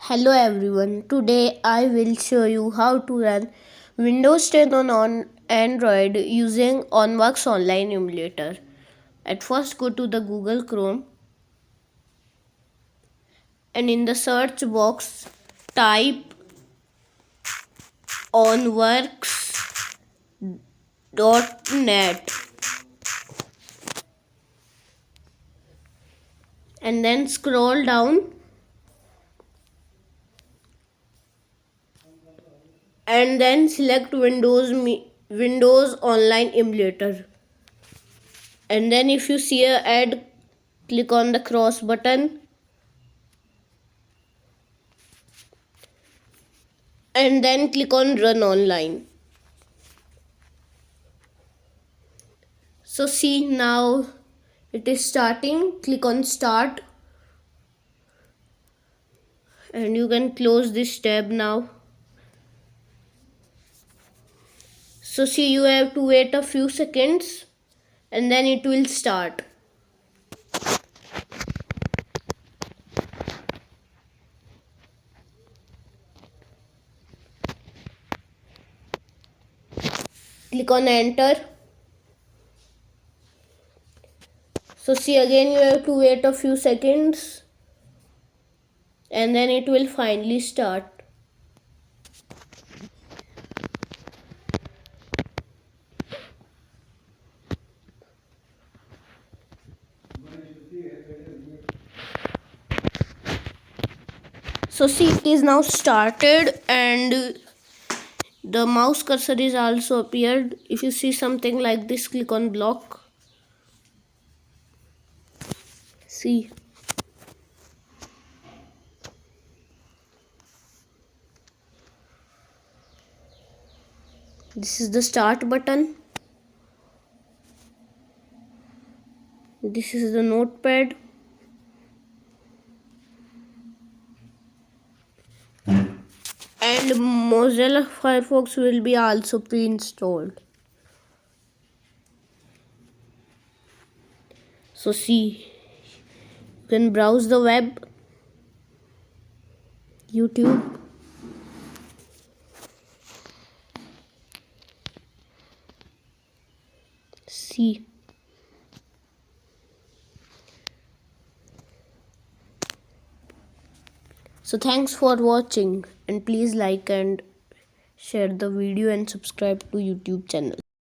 Hello everyone, today I will show you how to run Windows 10 on Android using Bochs online emulator. At first go to the Google Chrome and in the search box type onworks.net and then scroll down and then select Windows Online Emulator. And then if you see a ad, click on the cross button and then click on Run Online. So see, now it is starting. Click on Start and you can close this tab now. So see, you have to wait a few seconds and then it will start. Click on Enter. So see, again you have to wait a few seconds and then it will finally start. So see, it is now started and the mouse cursor is also appeared. If you see something like this, click on block. See. This is the start button. This is the notepad. And Mozilla Firefox will be also pre-installed. So see, you can browse the web, YouTube, see. So thanks for watching and please like and share the video and subscribe to YouTube channel.